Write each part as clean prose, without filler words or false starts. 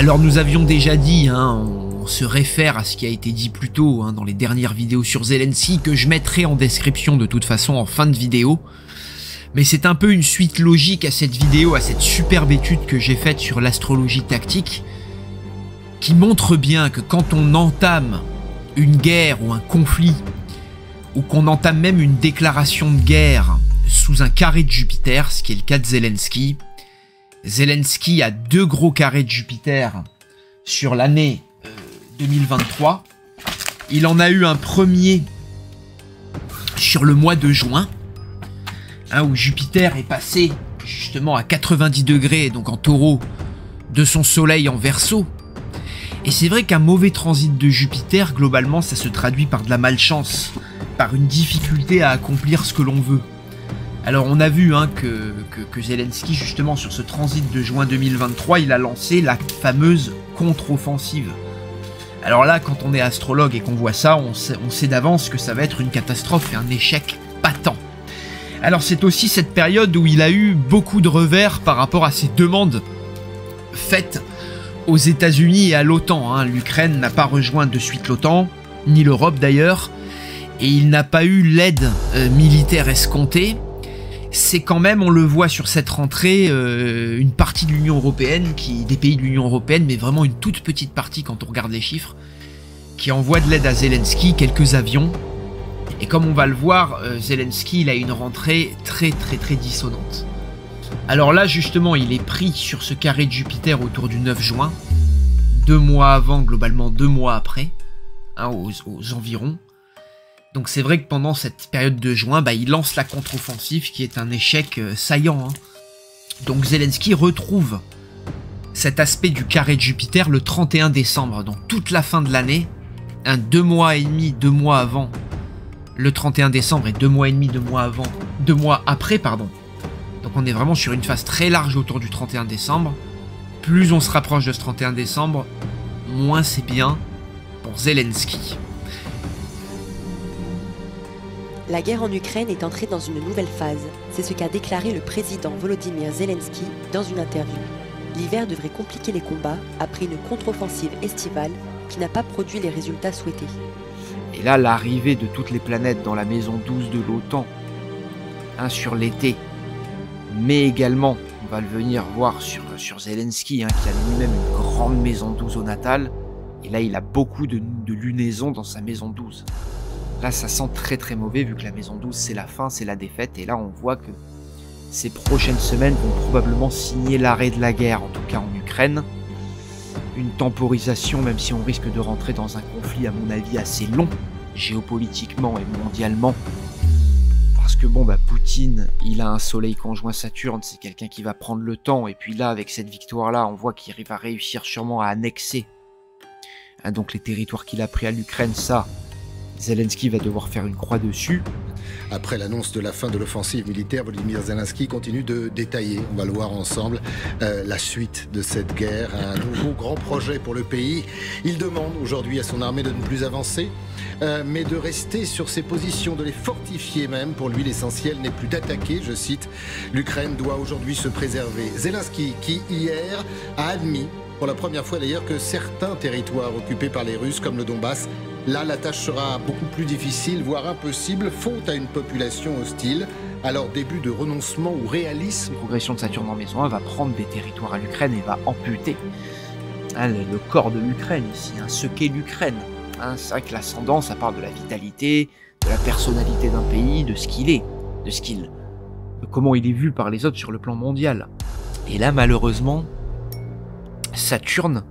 Alors nous avions déjà dit, on se réfère à ce qui a été dit plus tôt dans les dernières vidéos sur Zelensky, que je mettrai en description de toute façon en fin de vidéo. Mais c'est un peu une suite logique à cette vidéo, à cette superbe étude que j'ai faite sur l'astrologie tactique, qui montre bien que quand on entame une guerre ou un conflit, ou qu'on entame même une déclaration de guerre sous un carré de Jupiter, ce qui est le cas de Zelensky. Zelensky a 2 gros carrés de Jupiter sur l'année 2023. Il en a eu un premier sur le mois de juin, où Jupiter est passé justement à 90 degrés, donc en taureau, de son soleil en Verseau. Et c'est vrai qu'un mauvais transit de Jupiter, globalement, ça se traduit par de la malchance, par une difficulté à accomplir ce que l'on veut. Alors on a vu que Zelensky, justement, sur ce transit de juin 2023, il a lancé la fameuse contre-offensive. Alors là, quand on est astrologue et qu'on voit ça, on sait d'avance que ça va être une catastrophe et un échec patent. Alors c'est aussi cette période où il a eu beaucoup de revers par rapport à ses demandes faites aux États-Unis et à l'OTAN. L'Ukraine n'a pas rejoint de suite l'OTAN, ni l'Europe d'ailleurs, et il n'a pas eu l'aide militaire escomptée. C'est quand même, on le voit sur cette rentrée, une partie de l'Union Européenne, des pays de l'Union Européenne, mais vraiment une toute petite partie quand on regarde les chiffres, qui envoie de l'aide à Zelensky, quelques avions. Et comme on va le voir, Zelensky, il a une rentrée très dissonante. Alors là, justement, il est pris sur ce carré de Jupiter autour du 9 juin, 2 mois avant, globalement 2 mois après, aux environs. Donc c'est vrai que pendant cette période de juin, il lance la contre-offensive qui est un échec saillant. Donc Zelensky retrouve cet aspect du carré de Jupiter le 31 décembre, donc toute la fin de l'année, 2 mois et demi, 2 mois avant le 31 décembre et 2 mois et demi, 2 mois après, pardon. Donc on est vraiment sur une phase très large autour du 31 décembre. Plus on se rapproche de ce 31 décembre, moins c'est bien pour Zelensky. La guerre en Ukraine est entrée dans une nouvelle phase. C'est ce qu'a déclaré le président Volodymyr Zelensky dans une interview. L'hiver devrait compliquer les combats après une contre-offensive estivale qui n'a pas produit les résultats souhaités. Et là, l'arrivée de toutes les planètes dans la maison 12 de l'OTAN, sur l'été, mais également, on va le venir voir sur Zelensky, qui a lui-même une grande maison 12 au natal, et là, il a beaucoup de lunaisons dans sa maison 12. Là, ça sent très mauvais, vu que la maison 12, c'est la fin, c'est la défaite, et là, on voit que ces prochaines semaines vont probablement signer l'arrêt de la guerre, en tout cas en Ukraine. Une temporisation, même si on risque de rentrer dans un conflit, à mon avis, assez long, géopolitiquement et mondialement. Parce que Poutine, il a un soleil conjoint Saturne, c'est quelqu'un qui va prendre le temps, et puis là, avec cette victoire-là, on voit qu'il va réussir sûrement à annexer donc les territoires qu'il a pris à l'Ukraine, ça, Zelensky va devoir faire une croix dessus. Après l'annonce de la fin de l'offensive militaire, Volodymyr Zelensky continue de détailler, on va le voir ensemble, la suite de cette guerre, un nouveau grand projet pour le pays. Il demande aujourd'hui à son armée de ne plus avancer, mais de rester sur ses positions, de les fortifier même. Pour lui, l'essentiel n'est plus d'attaquer, je cite, l'Ukraine doit aujourd'hui se préserver. Zelensky, qui hier a admis, pour la première fois d'ailleurs, que certains territoires occupés par les Russes, comme le Donbass, là, la tâche sera beaucoup plus difficile, voire impossible, faute à une population hostile. Alors, début de renoncement ou réalisme. La progression de Saturne en maison 1 va prendre des territoires à l'Ukraine et va amputer le corps de l'Ukraine ici, ce qu'est l'Ukraine. C'est vrai que l'ascendant, ça parle de la vitalité, de la personnalité d'un pays, de ce qu'il est, de comment il est vu par les autres sur le plan mondial. Et là, malheureusement, Saturne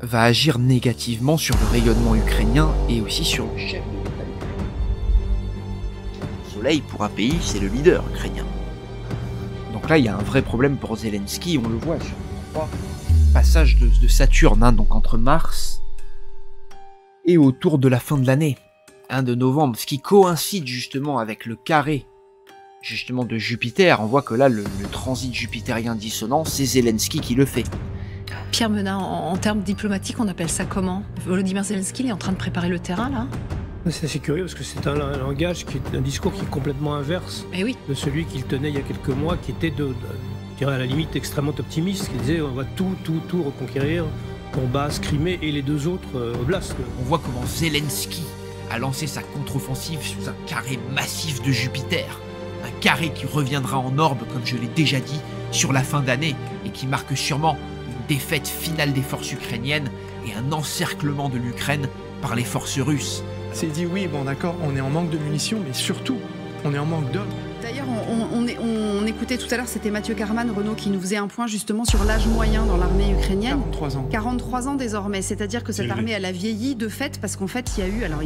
va agir négativement sur le rayonnement ukrainien et aussi sur le chef de l'État ukrainien. Le soleil, pour un pays, c'est le leader ukrainien. Donc là, il y a un vrai problème pour Zelensky, on le voit sur le passage de Saturne, donc entre Mars et autour de la fin de l'année, de novembre, ce qui coïncide justement avec le carré justement de Jupiter. On voit que là, le transit jupitérien dissonant, c'est Zelensky qui le fait. Pierre Menat, en termes diplomatiques, on appelle ça comment? Volodymyr Zelensky, il est en train de préparer le terrain, là? C'est assez curieux parce que c'est un langage, un discours qui est complètement inverse oui. de celui qu'il tenait il y a quelques mois, qui était je dirais à la limite extrêmement optimiste, qui disait on va tout reconquérir, Donbass, Crimée et les 2 autres oblasts. On voit comment Zelensky a lancé sa contre-offensive sous un carré massif de Jupiter. Un carré qui reviendra en orbe, comme je l'ai déjà dit, sur la fin d'année et qui marque sûrement une défaite finale des forces ukrainiennes et un encerclement de l'Ukraine par les forces russes. C'est dit oui, bon d'accord, on est en manque de munitions, mais surtout, on est en manque d'hommes. D'ailleurs, on écoutait tout à l'heure, c'était Mathieu Karman, Renaud, qui nous faisait un point justement sur l'âge moyen dans l'armée ukrainienne. 43 ans. 43 ans désormais, c'est-à-dire que cette armée, elle a vieilli de fait, parce qu'en fait, il y a eu, alors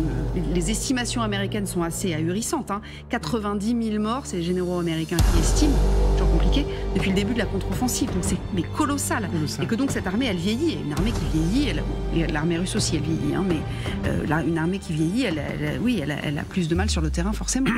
les estimations américaines sont assez ahurissantes, 90 000 morts, c'est les généraux américains qui estiment, toujours compliqué, depuis le début de la contre-offensive, donc c'est colossal. Et que donc cette armée, elle vieillit, une armée qui vieillit, l'armée russe aussi, elle vieillit, mais une armée qui vieillit, elle a plus de mal sur le terrain forcément.